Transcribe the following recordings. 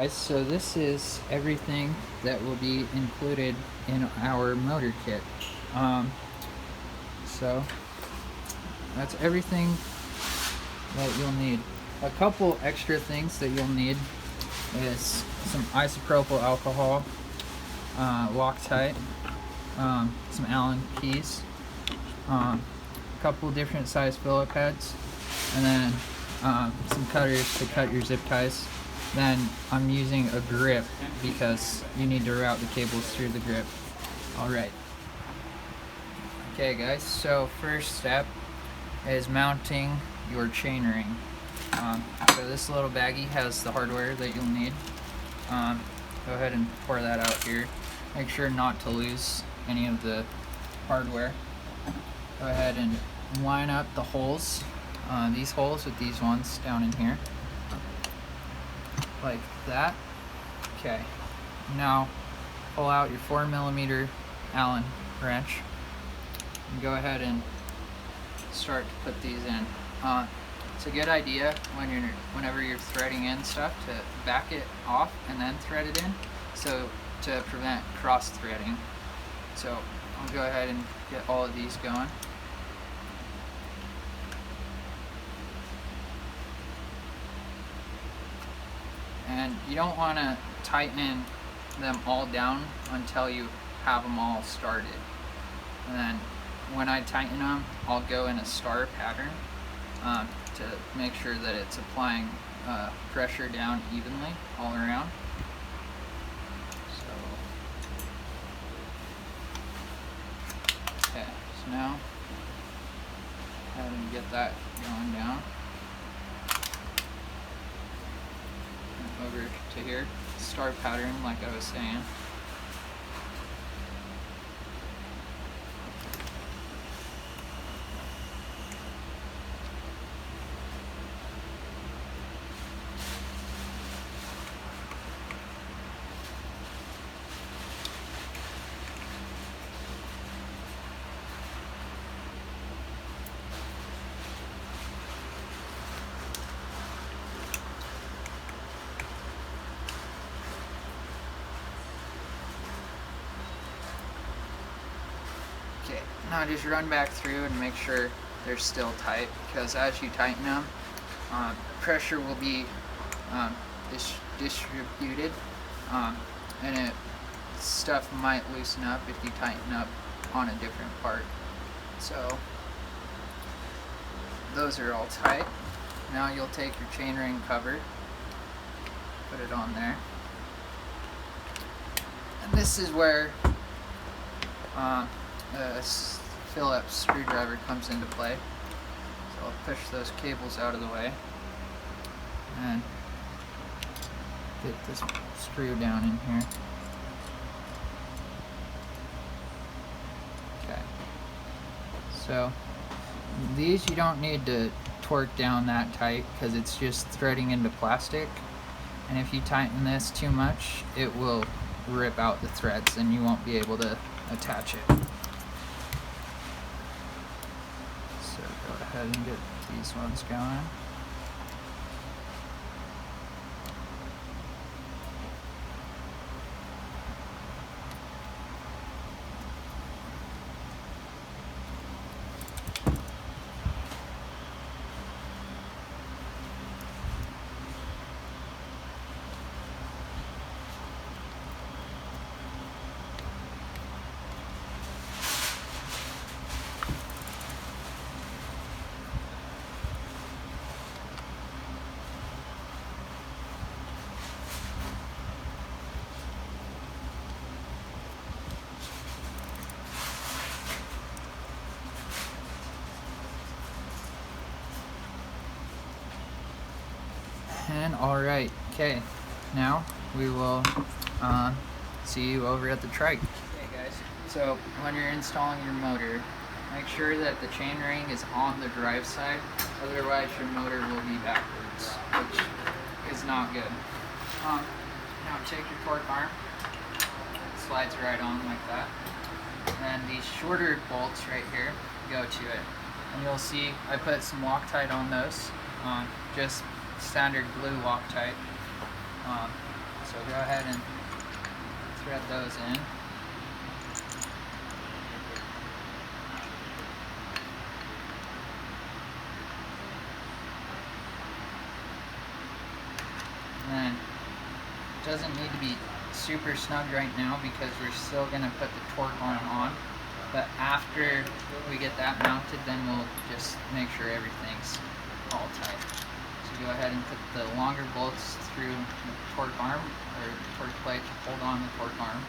Guys, so this is everything that will be included in our motor kit. So that's everything that you'll need. A couple extra things that you'll need is some isopropyl alcohol, Loctite, some Allen keys, a couple different size Phillip heads, and then some cutters to cut your zip ties. Then I'm using a grip because you need to route the cables through the grip. Alright. Okay guys, so first step is mounting your chainring. So this little baggie has the hardware that you'll need. Go ahead and pour that out here. Make sure not to lose any of the hardware. Go ahead and line up the holes, these holes with these ones down in here, like that. Okay, now pull out your 4mm Allen wrench and go ahead and start to put these in. It's a good idea whenever you're threading in stuff to back it off and then thread it in, so to prevent cross threading. So I'll go ahead and get all of these going. And you don't want to tighten them all down until you have them all started. And then when I tighten them, I'll go in a star pattern to make sure that it's applying pressure down evenly all around. Okay, so now go ahead and get that going down. And over to here, star pattern like I was saying. Okay, now just run back through and make sure they're still tight, because as you tighten them, pressure will be distributed, and stuff might loosen up if you tighten up on a different part. So those are all tight. Now you'll take your chainring cover, put it on there, and this is where a Phillips screwdriver comes into play. So I'll push those cables out of the way and get this screw down in here. Okay, so these you don't need to torque down that tight because it's just threading into plastic, and if you tighten this too much it will rip out the threads and you won't be able to attach it. So go ahead and get these ones going. And alright, okay, now we will see you over at the Trike. Okay guys, so when you're installing your motor, make sure that the chainring is on the drive side, otherwise your motor will be backwards, which is not good. Now take your torque arm, it slides right on like that, and these shorter bolts right here go to it. And you'll see I put some Loctite on those, just standard blue Loctite. So go ahead and thread those in. And then it doesn't need to be super snug right now because we're still going to put the torque arm on. But after we get that mounted, then we'll just make sure everything's all tight. So go ahead and put the longer bolts through the torque arm, or torque plate to hold on the torque arm.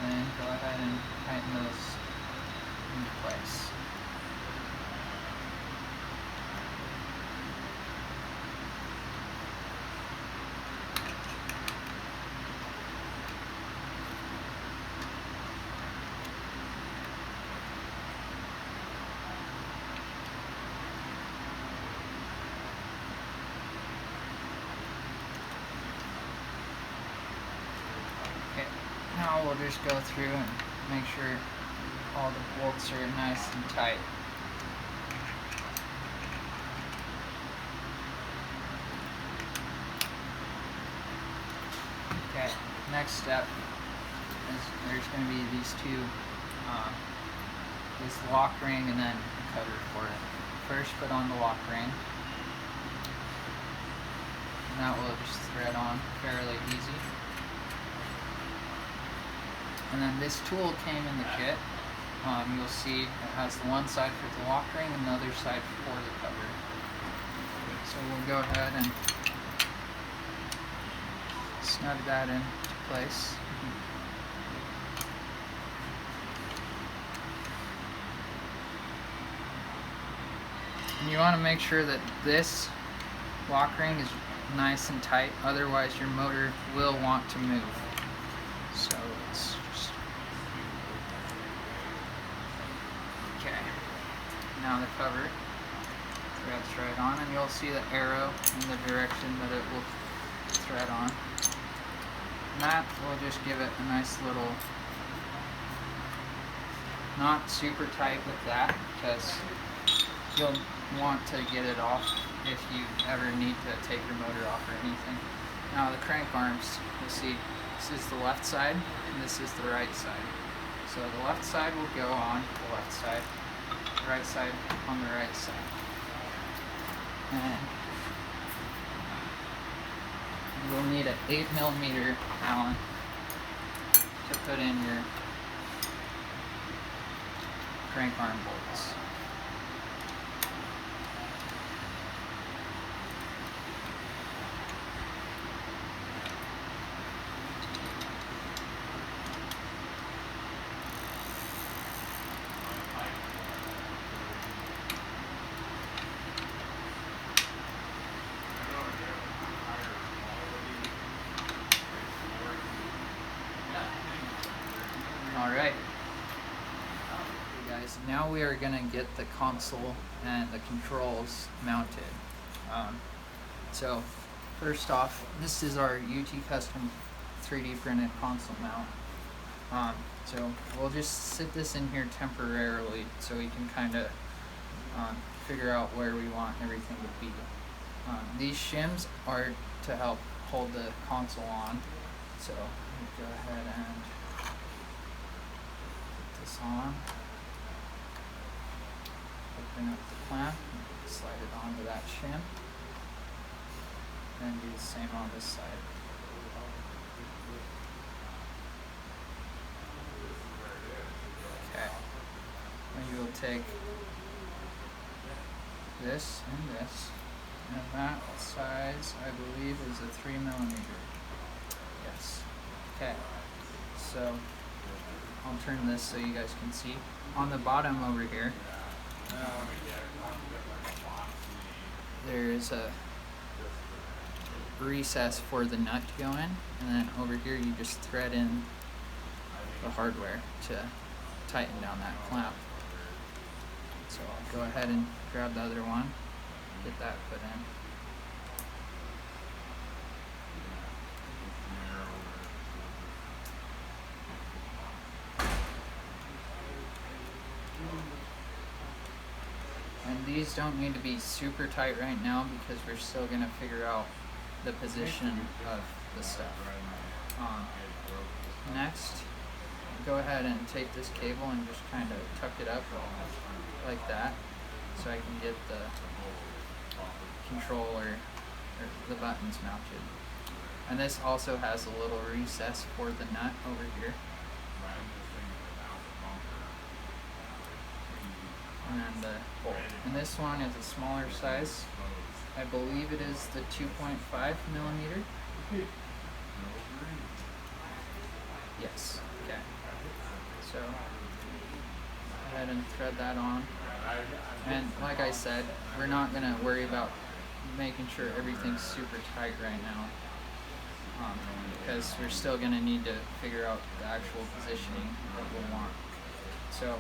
And then go ahead and tighten those into place. Now we'll just go through and make sure all the bolts are nice and tight. Okay, next step is there's going to be these two, this lock ring and then a cover for it. First put on the lock ring, and that will just thread on fairly easy. And then this tool came in the kit. You'll see it has the one side for the lock ring and the other side for the cover. So we'll go ahead and snug that into place. And you want to make sure that this lock ring is nice and tight, otherwise your motor will want to move. So it's just okay. Now the cover threads right on, and you'll see the arrow in the direction that it will thread on. And that will just give it a nice little, not super tight with that, because you'll want to get it off if you ever need to take your motor off or anything. Now the crank arms, you'll see this is the left side and this is the right side. So the left side will go on the left side, the right side on the right side. And you will need an 8mm Allen to put in your crank arm bolts. Alright, guys, now we are going to get the console and the controls mounted. So first off, this is our UT Custom 3D printed console mount. So we'll just sit this in here temporarily so we can kind of figure out where we want everything to be. These shims are to help hold the console on. So go ahead and this on, open up the clamp, slide it onto that shim, and do the same on this side. Okay, and you will take this and this, and that size I believe is a 3mm. Yes. Okay, so I'll turn this so you guys can see. On the bottom over here, there is a recess for the nut to go in, and then over here you just thread in the hardware to tighten down that clamp. So I'll go ahead and grab the other one, get that put in. And these don't need to be super tight right now because we're still going to figure out the position of the stuff. Next, go ahead and take this cable and just kind of tuck it up like that so I can get the controller or the buttons mounted. And this also has a little recess for the nut over here. And then the bolt. And this one is a smaller size. I believe it is the 2.5 millimeter. Yes. Okay. So go ahead and thread that on. And like I said, we're not going to worry about making sure everything's super tight right now, because we're still going to need to figure out the actual positioning that we'll want. So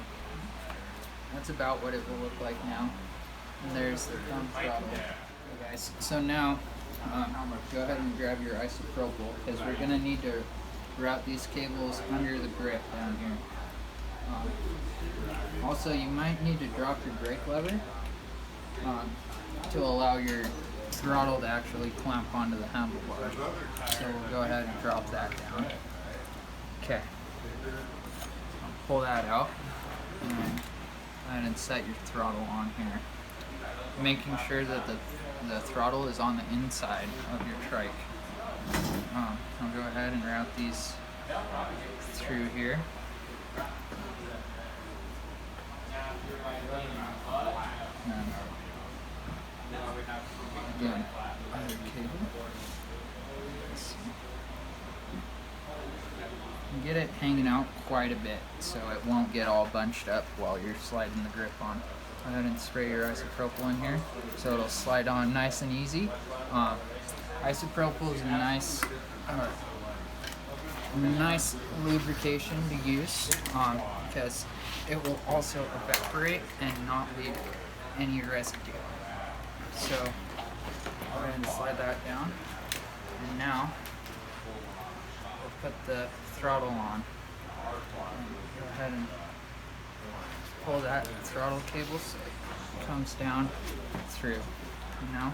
that's about what it will look like now. And there's the thumb throttle. Okay, guys. So now go ahead and grab your isopropyl, because we're going to need to route these cables under the grip down here. Also, you might need to drop your brake lever to allow your throttle to actually clamp onto the handlebar. So we'll go ahead and drop that down. Okay. Pull that out and go ahead and set your throttle on here. Making sure that the throttle is on the inside of your trike. I'll go ahead and route these through here. Again, other cable. Get it hanging out quite a bit so it won't get all bunched up while you're sliding the grip on. Go ahead and spray your isopropyl in here so it'll slide on nice and easy. Isopropyl is a nice lubrication to use because it will also evaporate and not leave any residue. So go ahead and slide that down, and now we'll put the throttle on. Go ahead and pull that throttle cable so it comes down through. And now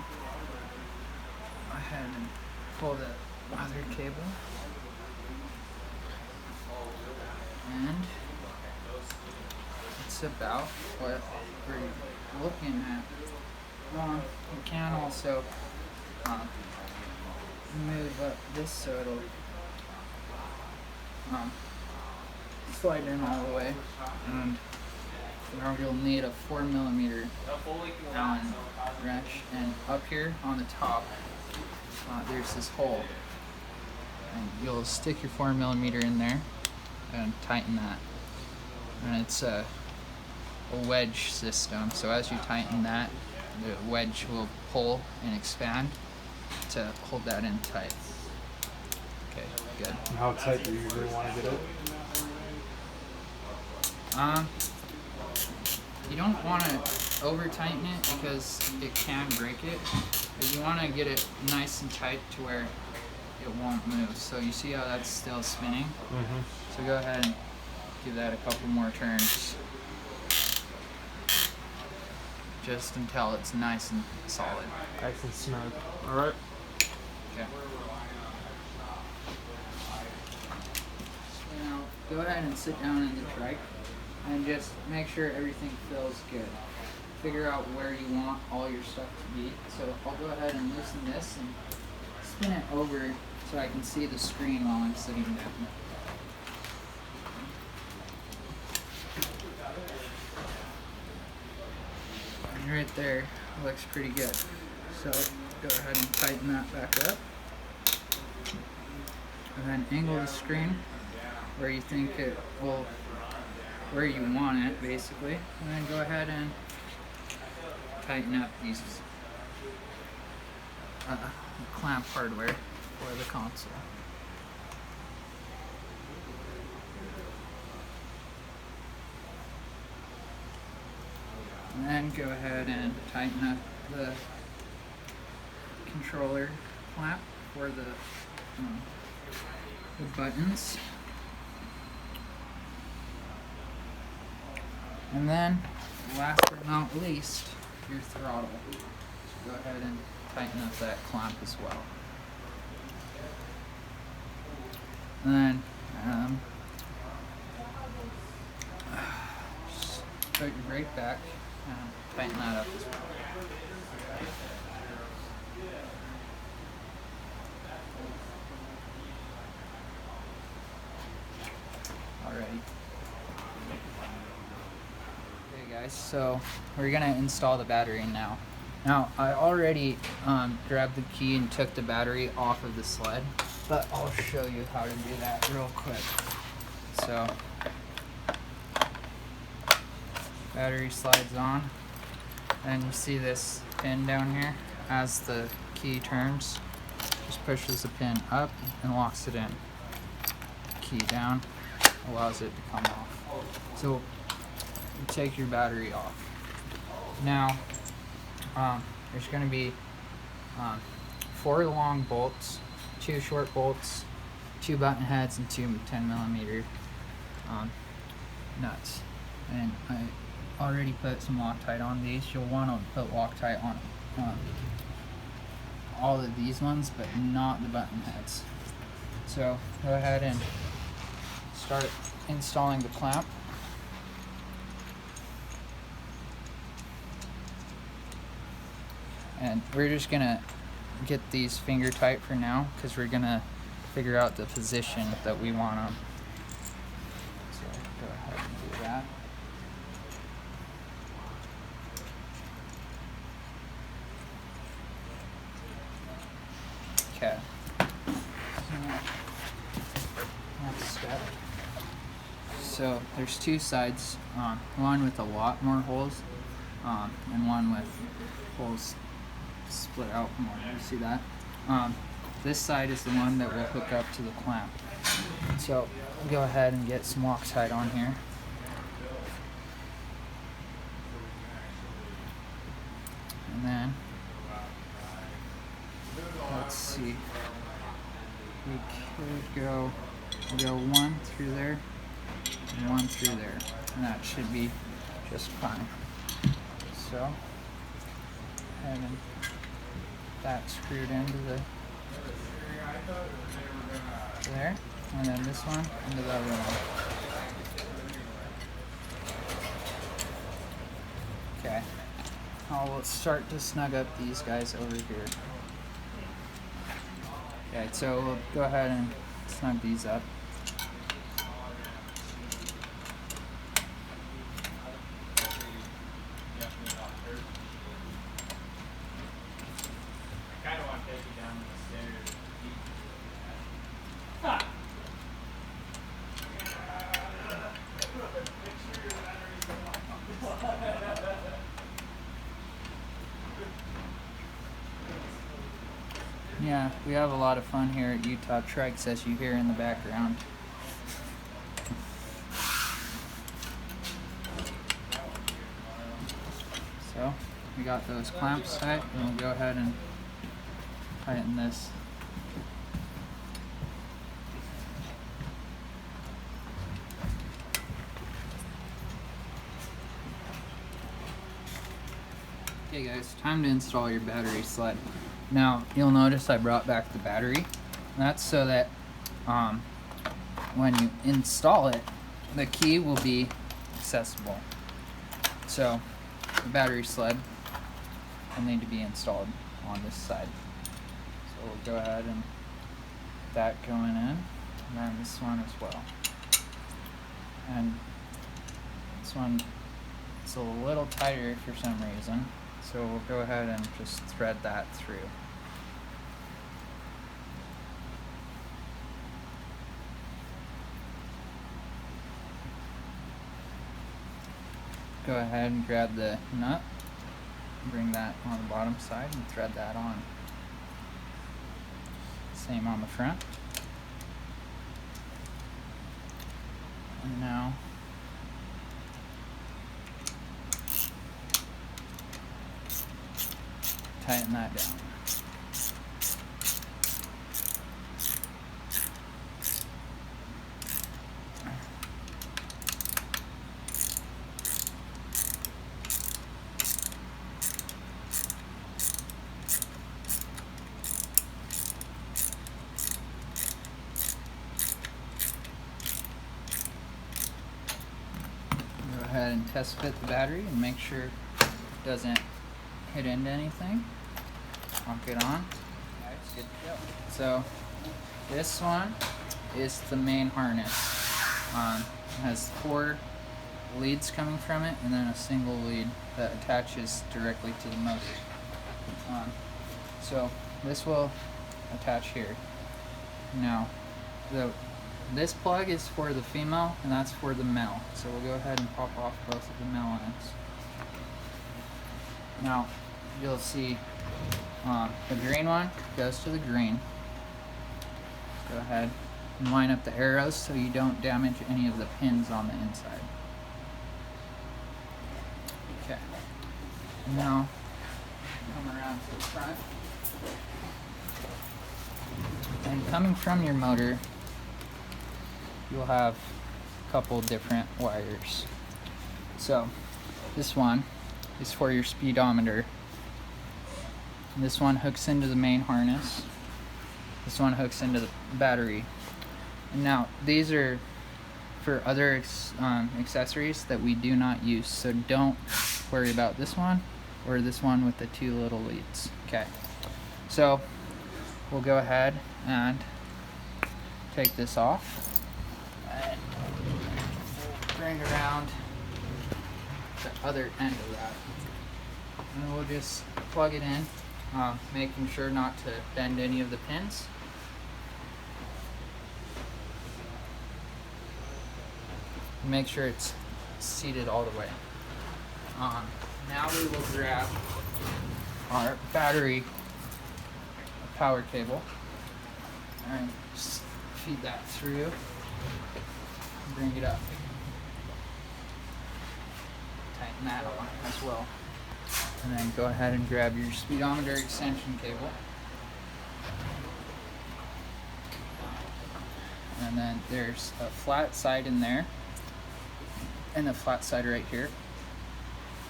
go ahead and pull the other cable, and it's about what we're looking at. You can also move up this so it'll slide in all the way, and now you'll need a 4 millimeter Allen wrench, and up here on the top there's this hole, and you'll stick your 4 millimeter in there and tighten that, and it's a wedge system, so as you tighten that, the wedge will pull and expand to hold that in tight. Okay, good. And how tight do you usually want to get it? You don't want to over tighten it because it can break it, but you want to get it nice and tight to where it won't move. So you see how that's still spinning? Mm-hmm. So go ahead and give that a couple more turns, just until it's nice and solid. Nice and snug. All right. Okay. So now go ahead and sit down in the trike and just make sure everything feels good. Figure out where you want all your stuff to be. So I'll go ahead and loosen this and spin it over so I can see the screen while I'm sitting down. And right there looks pretty good. So go ahead and tighten that back up. And then angle the screen where you think it will, where you want it basically. And then go ahead and tighten up these clamp hardware for the console. And then go ahead and tighten up the controller clamp for the buttons. And then, last but not least, your throttle. So go ahead and tighten up that clamp as well. And then just put your brake back and tighten that up as well. Alrighty. Okay guys, so we're gonna install the battery now. Now I already grabbed the key and took the battery off of the sled, but I'll show you how to do that real quick. So battery slides on, and you see this pin down here. As the key turns, just pushes the pin up and locks it in. Key down allows it to come off. So you take your battery off. Now there's going to be 4 long bolts, 2 short bolts, 2 button heads, and 2 10mm nuts. And I already put some Loctite on these. You'll want to put Loctite on all of these ones, but not the button heads. So go ahead and start installing the clamp. And we're just gonna get these finger tight for now, because we're gonna figure out the position that we want them. So go ahead and do that. Okay. Next step. So there's 2 sides, one with a lot more holes, and one with holes split out more. You see that? This side is the one that will hook up to the clamp. So we'll go ahead and get some Loctite on here. And then let's see. We could go 1 through there and 1 through there, and that should be just fine. So, and then that screwed into there, and then this one into the other one. Okay. Now we'll start to snug up these guys over here. Okay, so we'll go ahead and snug these up. Yeah, we have a lot of fun here at Utah Trikes, as you hear in the background. So, we got those clamps tight, and we'll go ahead and tighten this. Okay guys, time to install your battery sled. Now, you'll notice I brought back the battery. That's so that when you install it, the key will be accessible. So, the battery sled will need to be installed on this side. So we'll go ahead and that going in, and then this one as well. And this one is a little tighter for some reason. So we'll go ahead and just thread that through. Go ahead and grab the nut, bring that on the bottom side and thread that on. Same on the front. And now tighten that down. test fit the battery and make sure it doesn't hit into anything. Lock it on. Okay, it's good to go. So this one is the main harness. It has 4 leads coming from it and then a single lead that attaches directly to the motor. So this will attach here. Now this plug is for the female and that's for the male. So we'll go ahead and pop off both of the male ends. Now you'll see the green one goes to the green. Go ahead and line up the arrows so you don't damage any of the pins on the inside. Okay. Now come around to the front. And coming from your motor, you'll have a couple different wires. So this one is for your speedometer. This one hooks into the main harness. This one hooks into the battery. And now these are for other accessories that we do not use, so don't worry about this one or this one with the 2 little leads. Okay, so we'll go ahead and take this off and we'll bring around the other end of that, and we'll just plug it in, making sure not to bend any of the pins. Make sure it's seated all the way. Now we will grab our battery power cable and just feed that through and bring it up. Tighten that on as well. And then go ahead and grab your speedometer extension cable. And then there's a flat side in there and a flat side right here.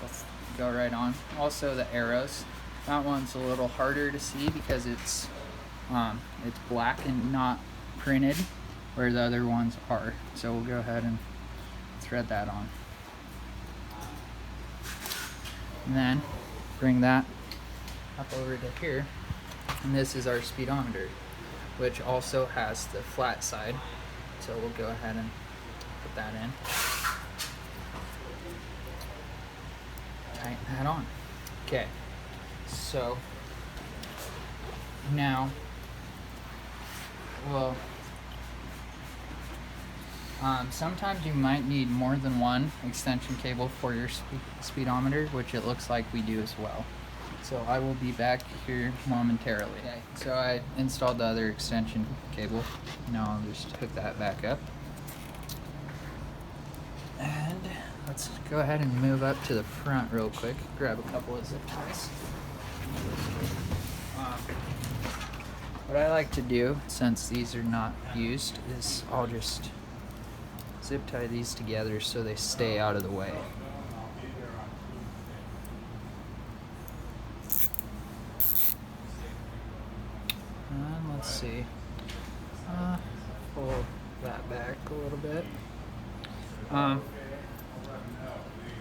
Let's go right on. Also the arrows. That one's a little harder to see because it's black and not printed, where the other ones are. So we'll go ahead and thread that on. And then bring that up over to here. And this is our speedometer, which also has the flat side. So we'll go ahead and put that in. Tighten that on. Okay, so now well, sometimes you might need more than one extension cable for your speedometer, which it looks like we do as well. So I will be back here momentarily. Okay, so I installed the other extension cable. Now I'll just hook that back up. And let's go ahead and move up to the front real quick. Grab a couple of zip ties. What I like to do, since these are not used, is I'll just zip tie these together so they stay out of the way. And let's see. Pull that back a little bit.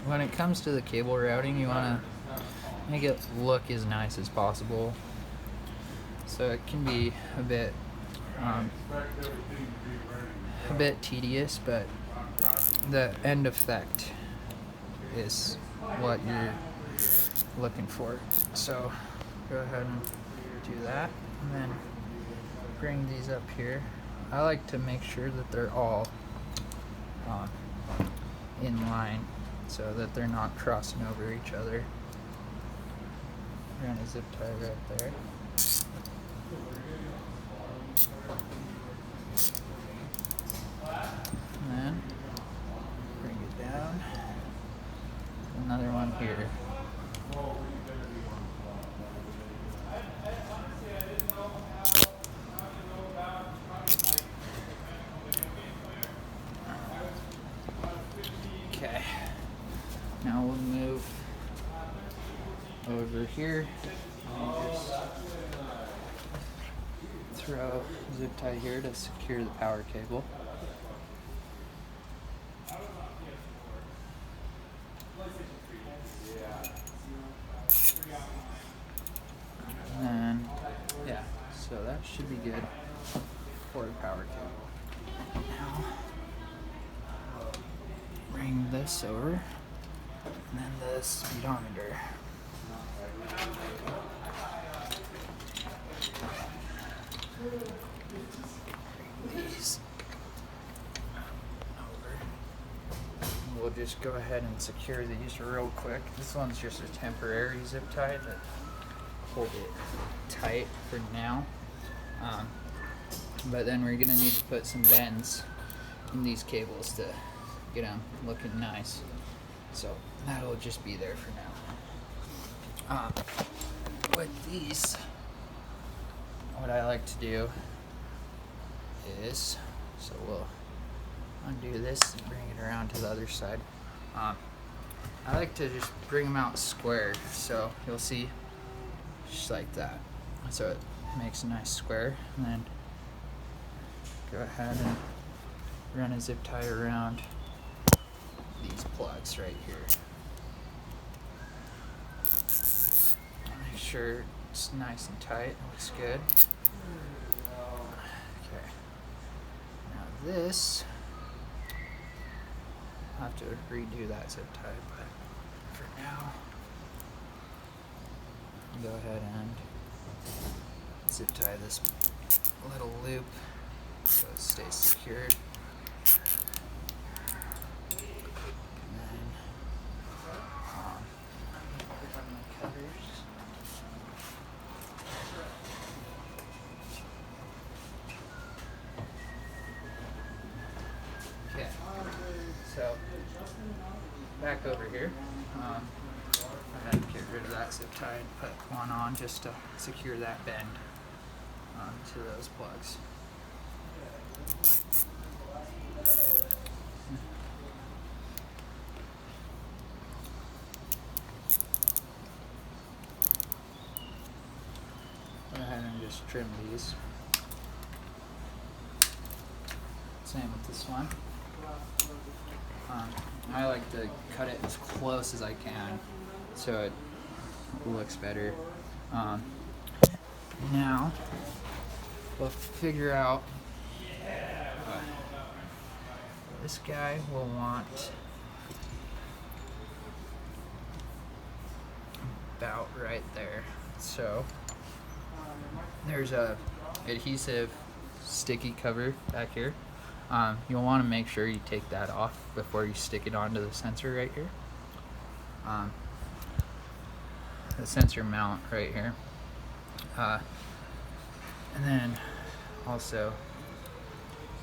When it comes to the cable routing, you want to make it look as nice as possible. So it can be a bit tedious, but the end effect is what you're looking for. So go ahead and do that, and then bring these up here. I like to make sure that they're all in line so that they're not crossing over each other. We're gonna zip tie right there. And then bring it down. Another one here. Okay. Now we'll move over here. And just throw a zip tie here to secure the power cable. should be good for a power cable. Now, bring this over, and then the speedometer. Bring these over. We'll just go ahead and secure these real quick. This one's just a temporary zip tie to hold it tight for now. But then we're gonna need to put some bends in these cables to get them looking nice. So that'll just be there for now. With these, what I like to do is, so we'll undo this and bring it around to the other side. I like to just bring them out square, so you'll see just like that. So it makes a nice square, and then go ahead and run a zip tie around these plugs right here. Make sure it's nice and tight, looks good. Okay. Now this, I'll have to redo that zip tie, but for now, go ahead and zip tie this little loop so it stays secured. And then put on my covers. Okay, so back over here. I had to get rid of that zip tie and put one on just to secure that bend to those plugs. Go ahead and just trim these. Same with this one. I like to cut it as close as I can so it looks better. Now we'll figure out this guy will want about right there. So there's a adhesive sticky cover back here. You'll want to make sure you take that off before you stick it onto the sensor right here. The sensor mount right here. And then also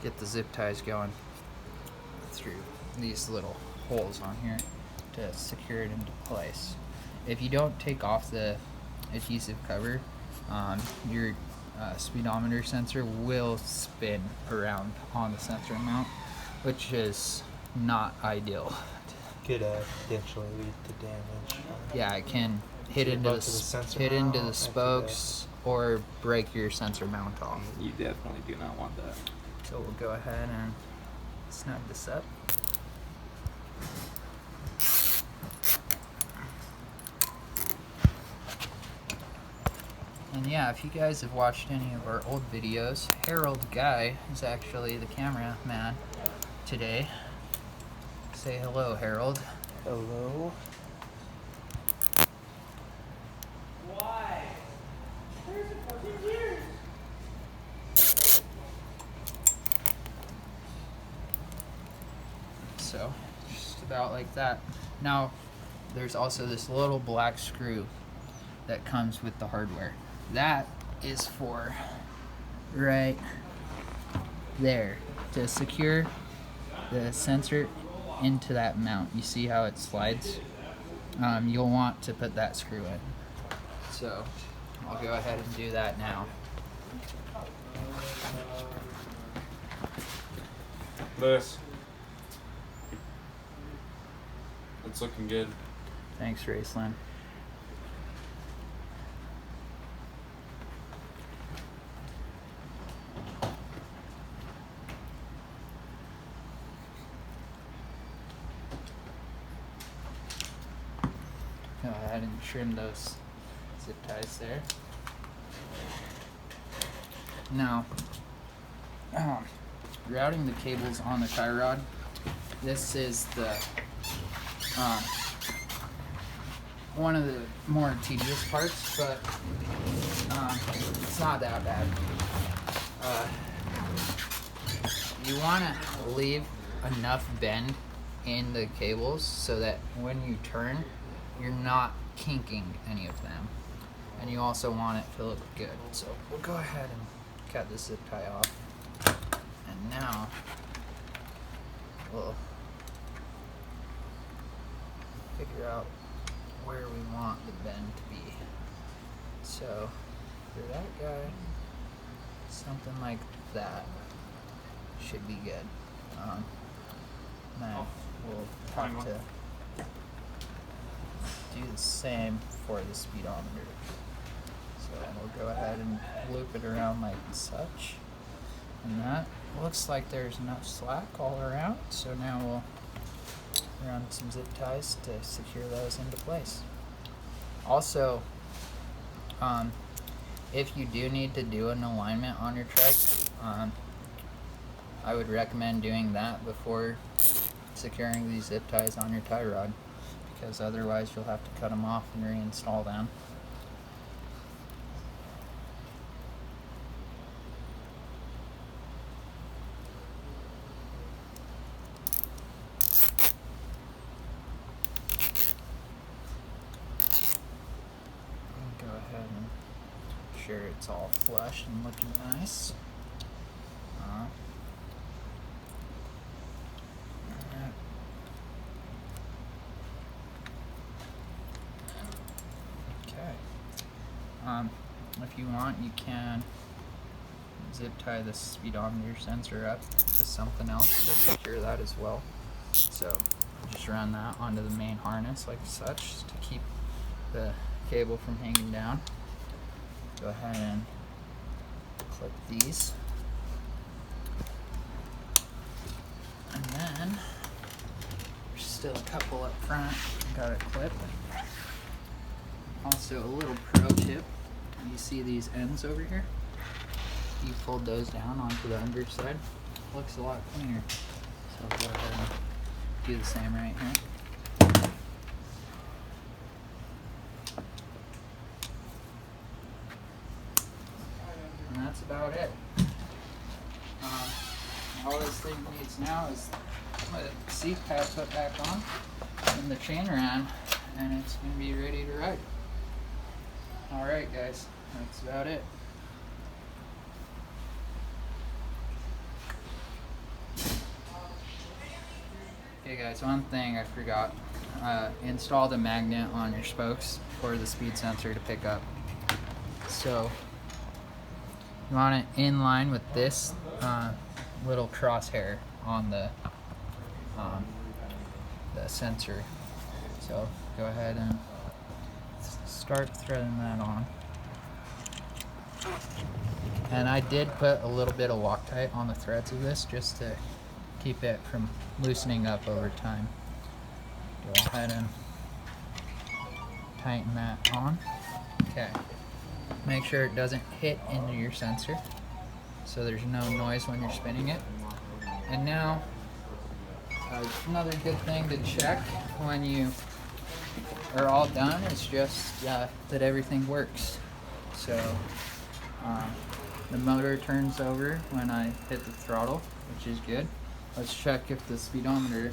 get the zip ties going through these little holes on here to secure it into place. If you don't take off the adhesive cover, your speedometer sensor will spin around on the sensor mount, which is not ideal. Could potentially lead to damage. Yeah, it can hit into the spokes or break your sensor mount off. You definitely do not want that. So we'll go ahead and snug this up. And yeah, if you guys have watched any of our old videos, Harold Guy is actually the cameraman today. Say hello, Harold. Hello. Why? There's a fucking years. So, just about like that. Now, there's also this little black screw that comes with the hardware. That is for right there to secure the sensor into that mount. You see how it slides? You'll want to put that screw in. So I'll go ahead and do that now. Lewis, it's looking good. Thanks, Raceland. Go ahead and trim those zip ties there. Now, routing the cables on the tie rod. This is the one of the more tedious parts, but it's not that bad. You want to leave enough bend in the cables so that when you turn, you're not kinking any of them. And you also want it to look good. So we'll go ahead and cut this zip tie off. And now we'll figure out where we want the bend to be. So for that guy, something like that should be good. Now we'll have to do the same for the speedometer. So we'll go ahead and loop it around like such. And that looks like there's enough slack all around. So now we'll run some zip ties to secure those into place. Also, if you do need to do an alignment on your trike, I would recommend doing that before securing these zip ties on your tie rod, because otherwise you'll have to cut them off and reinstall them. Go ahead and make sure it's all flush and looking nice. If you want, you can zip tie the speedometer sensor up to something else to secure that as well. So just run that onto the main harness like such to keep the cable from hanging down. Go ahead and clip these. And then there's still a couple up front. Got a clip. Also a little pro tip. You see these ends over here? You fold those down onto the underside. Looks a lot cleaner. So go ahead and do the same right here. And that's about it. All this thing needs now is the seat pad put back on and the chain around, and it's going to be ready to ride. Alright guys, that's about it. Okay guys, one thing I forgot. Install the magnet on your spokes for the speed sensor to pick up. So you want it in line with this little crosshair on the sensor. So go ahead and start threading that on. And I did put a little bit of Loctite on the threads of this just to keep it from loosening up over time. Go ahead and tighten that on. Okay. Make sure it doesn't hit into your sensor so there's no noise when you're spinning it. And now another good thing to check when you are all done is just that everything works. So the motor turns over when I hit the throttle, which is good. Let's check if the speedometer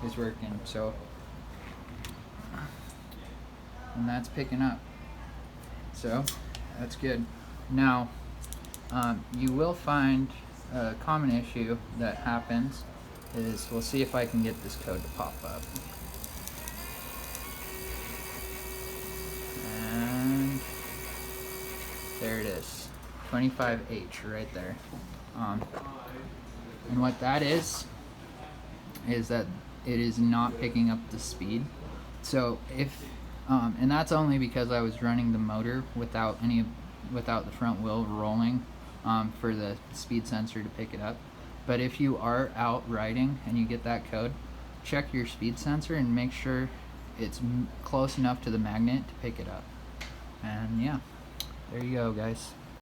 is working. So, and that's picking up. So that's good. Now, you will find a common issue that happens is, we'll see if I can get this code to pop up. And there it is, 25H right there. And what that is that it is not picking up the speed. So if, and that's only because I was running the motor without the front wheel rolling for the speed sensor to pick it up. But if you are out riding and you get that code, check your speed sensor and make sure it's close enough to the magnet to pick it up. And yeah, there you go guys.